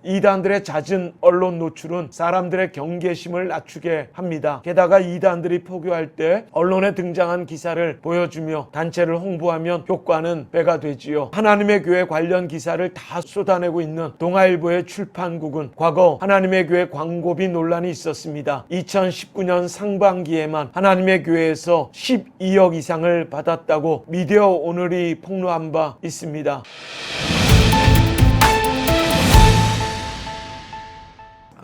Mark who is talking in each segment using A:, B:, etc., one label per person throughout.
A: 이단들의 잦은 언론 노출은 사람들의 경계심을 낮추게 합니다. 게다가 이단들이 포교할 때 언론에 등장한 기사를 보여주며 단체를 홍보하면 효과는 배가 되지요. 하나님의 교회 관련 기사를 다 쏟아내고 있는 동아일보의 출판국은 과거 하나님의 교회 광고비 논란이 있었습니다. 2019년 상반기에만 하나님의 교회에서 12억 이상을 받았다고 미디어 오늘이 폭로한 바 있습니다.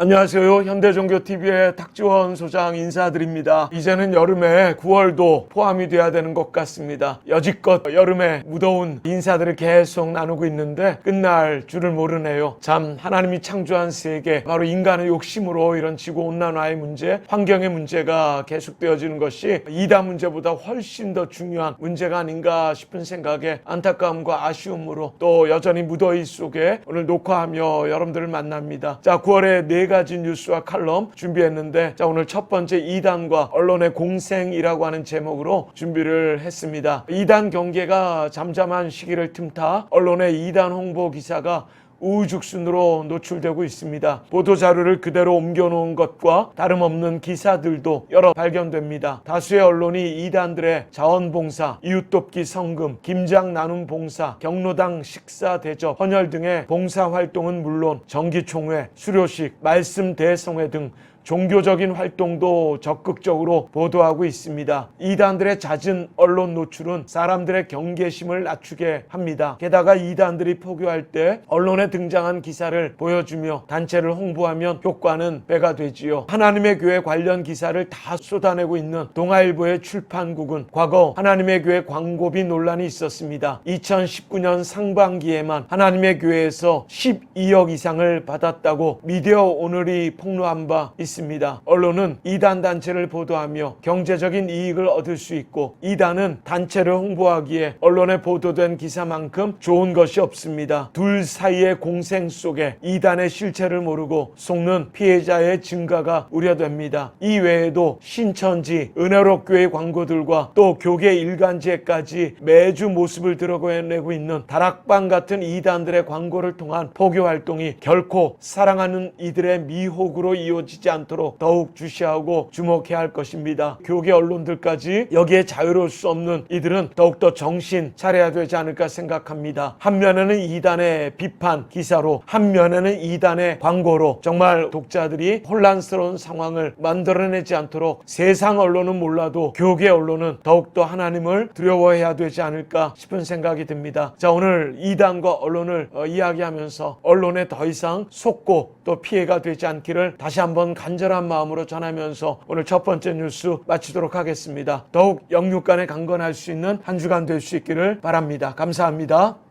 A: 안녕하세요. 현대종교TV의 탁지원 소장 인사드립니다. 이제는 여름에 9월도 포함이 돼야 되는 것 같습니다. 여지껏 여름에 무더운 인사들을 계속 나누고 있는데 끝날 줄을 모르네요. 참 하나님이 창조한 세계, 바로 인간의 욕심으로 이런 지구온난화의 문제, 환경의 문제가 계속되어지는 것이 이단 문제보다 훨씬 더 중요한 문제가 아닌가 싶은 생각에 안타까움과 아쉬움으로 또 여전히 무더위 속에 오늘 녹화하며 여러분들을 만납니다. 자, 9월에 네 가지 뉴스와 칼럼 준비했는데, 자, 오늘 첫 번째 이단과 언론의 공생이라고 하는 제목으로 준비를 했습니다. 이단 경계가 잠잠한 시기를 틈타 언론의 이단 홍보 기사가 우후죽순으로 노출되고 있습니다. 보도자료를 그대로 옮겨놓은 것과 다름없는 기사들도 여러 발견됩니다. 다수의 언론이 이단들의 자원봉사, 이웃돕기 성금, 김장 나눔 봉사, 경로당 식사 대접, 헌혈 등의 봉사활동은 물론 정기총회, 수료식, 말씀 대성회 등 종교적인 활동도 적극적으로 보도하고 있습니다. 이단들의 잦은 언론 노출은 사람들의 경계심을 낮추게 합니다. 게다가 이단들이 포교할 때 언론에 등장한 기사를 보여주며 단체를 홍보하면 효과는 배가 되지요. 하나님의 교회 관련 기사를 다 쏟아내고 있는 동아일보의 출판국은 과거 하나님의 교회 광고비 논란이 있었습니다. 2019년 상반기에만 하나님의 교회에서 12억 이상을 받았다고 미디어 오늘이 폭로한 바 있습니다. 언론은 이단 단체를 보도하며 경제적인 이익을 얻을 수 있고, 이단은 단체를 홍보하기에 언론에 보도된 기사만큼 좋은 것이 없습니다. 둘 사이의 공생 속에 이단의 실체를 모르고 속는 피해자의 증가가 우려됩니다. 이 외에도 신천지, 은혜롭교회 광고들과 또 교계 일간지에까지 매주 모습을 드러내고 있는 다락방 같은 이단들의 광고를 통한 포교 활동이 결코 사랑하는 이들의 미혹으로 이어지지 않도록 더욱 주시하고 주목해야 할 것입니다. 교계 언론들까지 여기에 자유로울 수 없는 이들은 더욱더 정신 차려야 되지 않을까 생각합니다. 한면에는 이단의 비판 기사로, 한면에는 이단의 광고로 정말 독자들이 혼란스러운 상황을 만들어내지 않도록 세상 언론은 몰라도 교계 언론은 더욱더 하나님을 두려워해야 되지 않을까 싶은 생각이 듭니다. 자, 오늘 이단과 언론을 이야기하면서 언론에 더 이상 속고 또 피해가 되지 않기를 다시 한번 간절한 마음으로 전하면서 오늘 첫 번째 뉴스 마치도록 하겠습니다. 더욱 영육간에 강건할 수 있는 한 주간 될 수 있기를 바랍니다. 감사합니다.